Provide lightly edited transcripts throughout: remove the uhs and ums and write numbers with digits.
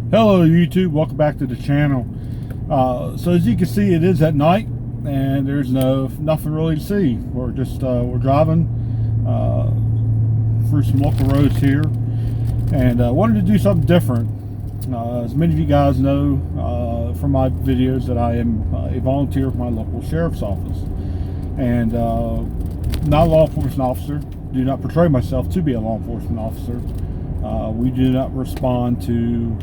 Hello YouTube, welcome back to the channel. So as you can see, it is at night and there's nothing really to see. We're driving through some local roads here, and wanted to do something different. As many of you guys know from my videos, that I am a volunteer for my local sheriff's office, and not a law enforcement officer. Do not portray myself to be a law enforcement officer. We do not respond to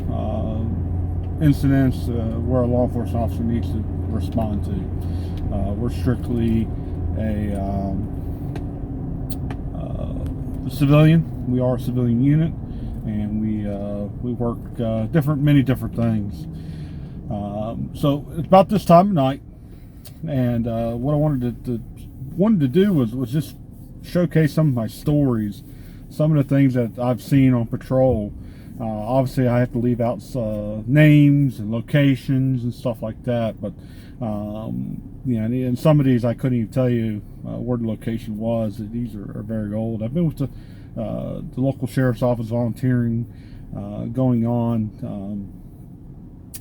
incidents where a law enforcement officer needs to respond to. We're strictly a civilian. We are a civilian unit, and we work many different things. So it's about this time of night, and what I wanted to do was just showcase some of my stories, some of the things that I've seen on patrol. Obviously, I have to leave out names and locations and stuff like that, but and some of these I couldn't even tell you where the location was. These are very old. I've been with the local sheriff's office volunteering going on.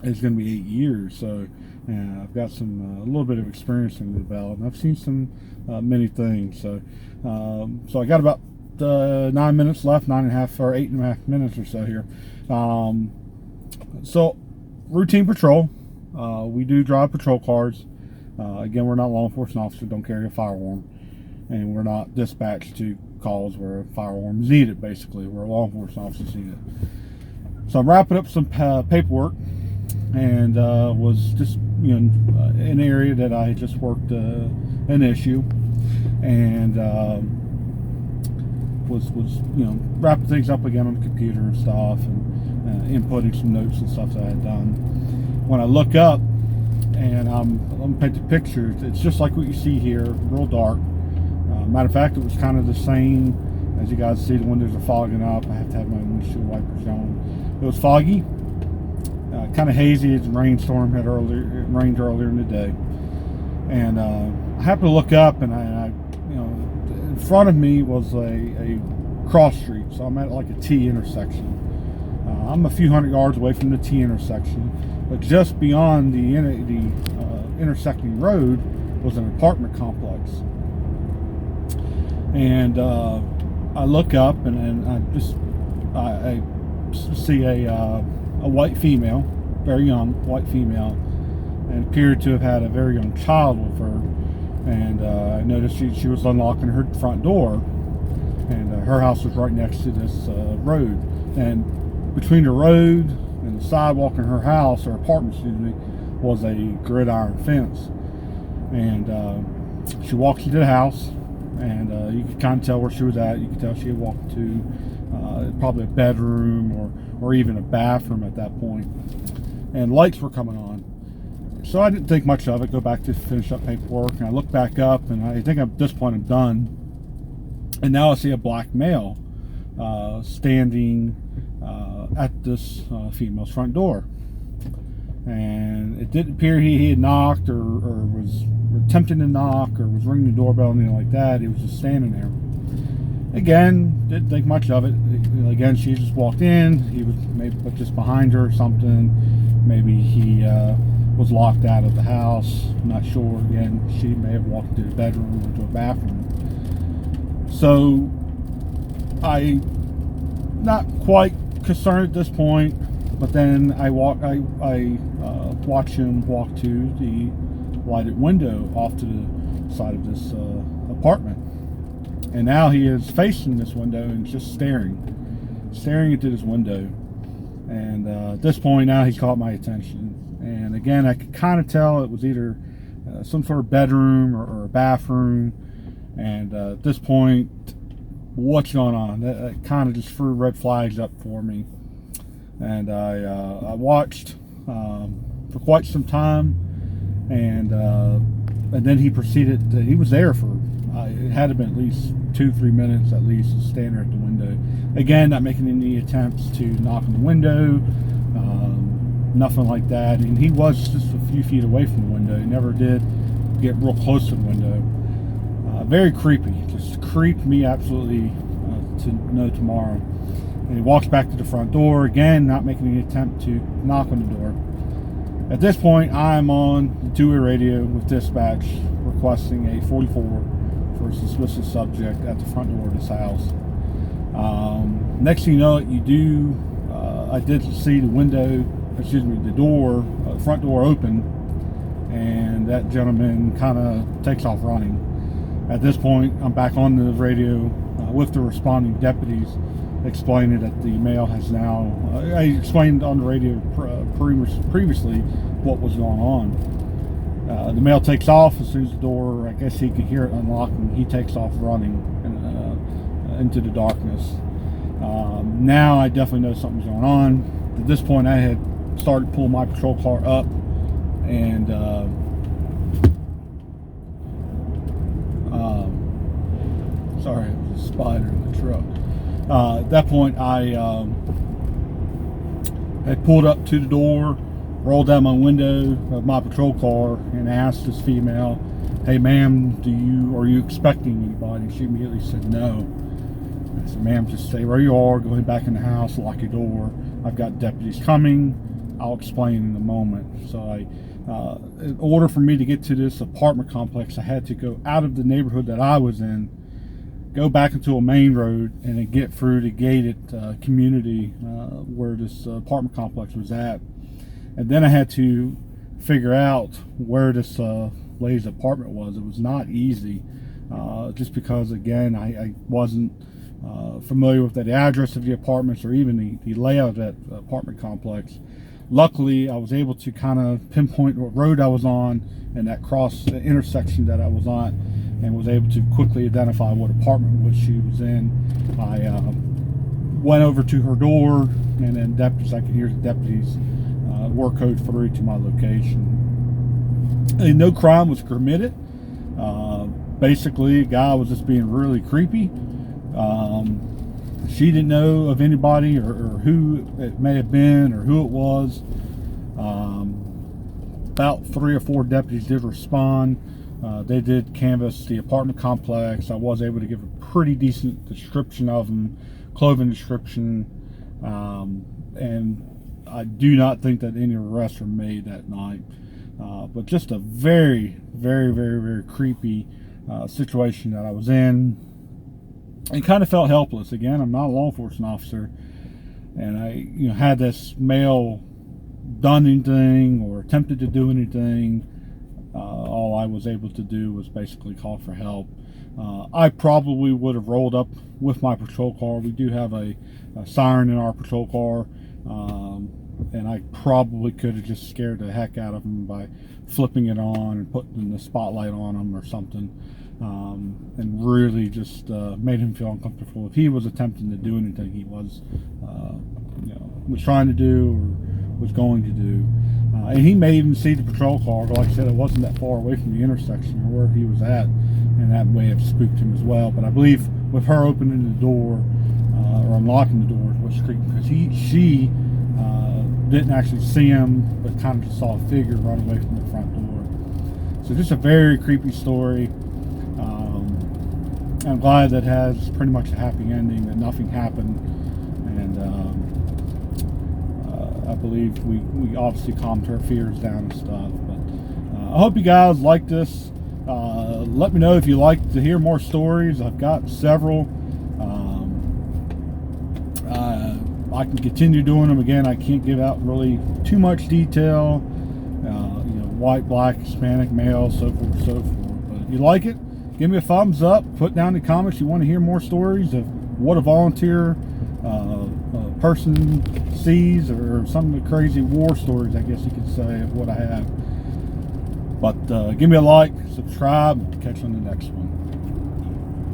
It's going to be 8 years, so I've got a little bit of experience under the belt, and I've seen some many things. So I got about 9 minutes left, 9.5 or 8.5 minutes or so here. So routine patrol. We do drive patrol cars. Again, we're not law enforcement officers, don't carry a firearm, and we're not dispatched to calls where a firearm is needed. Basically, where law enforcement officers need it. So I'm wrapping up some paperwork, and was just in an area that I just worked an issue, and was wrapping things up again on the computer and stuff, and inputting some notes and stuff that I had done. When I look up, and I'm painting pictures, it's just like what you see here, real dark. Matter of fact, it was kind of the same as you guys see. The windows are fogging up. I have to have my windshield wipers on. It was foggy, kind of hazy. It's a rainstorm. It rained earlier in the day, and I happened to look up, and I in front of me was a cross street. So I'm at like a T intersection. I'm a few hundred yards away from the T intersection, but just beyond the intersecting road was an apartment complex. And I look up, and I see a white female, very young white female, and appeared to have had a very young child with her. And I noticed she was unlocking her front door, and her house was right next to this road. And between the road and the sidewalk and her house, or apartment, excuse me, was a gridiron fence. And she walked into the house, and you could kind of tell where she was at. You could tell she had walked to probably a bedroom or even a bathroom at that point. And lights were coming on. So I didn't think much of it, go back to finish up paperwork, and I look back up, and I think at this point I'm done. And now I see a black male standing at this female's front door. And it didn't appear he had knocked or was attempting to knock or was ringing the doorbell, anything like that. He was just standing there. Again, didn't think much of it. Again, she just walked in. He was maybe just behind her or something. Maybe he was locked out of the house. I'm not sure. Again, she may have walked into the bedroom or to a bathroom. So I not quite concerned at this point, but then I watch him walk to the lighted window off to the side of this apartment, and now he is facing this window and just staring into this window. And at this point now he caught my attention, and again I could kind of tell it was either some sort of bedroom or a bathroom. And at this point, what's going on? That kind of just threw red flags up for me. And I watched for quite some time, and then he proceeded. He was there for it had to have been at least 2-3 minutes at least, standing at the window. Again, not making any attempts to knock on the window, nothing like that. And he was just a few feet away from the window. He never did get real close to the window. Very creepy. Just creeped me absolutely to no tomorrow. And he walks back to the front door, again, not making any attempt to knock on the door. At this point, I'm on the two-way radio with dispatch requesting a 44 for a suspicious subject at the front door of this house. Next thing you know, I did see the front door open, and that gentleman kind of takes off running. At this point, I'm back on the radio with the responding deputies, explaining that the male has now, I explained on the radio previously what was going on. The male takes off as soon as the door, I guess he could hear it unlocking, he takes off running into the darkness. Now I definitely know something's going on. At this point, I had started pulling my patrol car up, and sorry, it was a spider in the truck. At that point, I had pulled up to the door, rolled down my window of my patrol car, and asked this female, "Hey, ma'am, are you expecting anybody?" She immediately said no. I said, "Ma'am, just stay where you are. Go ahead back in the house, lock your door. I've got deputies coming. I'll explain in a moment." So in order for me to get to this apartment complex, I had to go out of the neighborhood that I was in, go back into a main road, and then get through the gated community where this apartment complex was at. And then I had to figure out where this lady's apartment was. It was not easy, just because, again, I wasn't familiar with the address of the apartments or even the layout of that apartment complex. Luckily, I was able to kind of pinpoint what road I was on and that intersection that I was on, and was able to quickly identify what apartment which she was in. I went over to her door, and then I could hear the deputies work code through to my location. And no crime was committed. Basically, a guy was just being really creepy. She didn't know of anybody or who it may have been or who it was. About 3 or 4 deputies did respond. They did canvass the apartment complex. I was able to give a pretty decent description of them, clothing description, and I do not think that any arrests were made that night. But just a very, very, very, very creepy situation that I was in, and kind of felt helpless. Again, I'm not a law enforcement officer, and I had this male done anything or attempted to do anything. All I was able to do was basically call for help. I probably would have rolled up with my patrol car. We do have a siren in our patrol car, and I probably could have just scared the heck out of him by flipping it on and putting the spotlight on him or something, and really just made him feel uncomfortable. If he was attempting to do anything he was trying to do or was going to do. And he may even see the patrol car, but like I said, it wasn't that far away from the intersection or where he was at, and that may have spooked him as well. But I believe with her opening the door or unlocking the door was creepy, because she didn't actually see him, but kind of just saw a figure run away from the front door. So just a very creepy story. I'm glad that has pretty much a happy ending, that nothing happened, and I believe we obviously calmed her fears down and stuff. But I hope you guys like this. Let me know if you like to hear more stories. I've got several. I can continue doing them. Again, I can't give out really too much detail. White, black, Hispanic, male, so forth, so forth. But if you like it, give me a thumbs up. Put down in the comments you want to hear more stories of what a volunteer person sees, or some of the crazy war stories, I guess you could say, of what I have. But give me a like, subscribe, and catch you on the next one.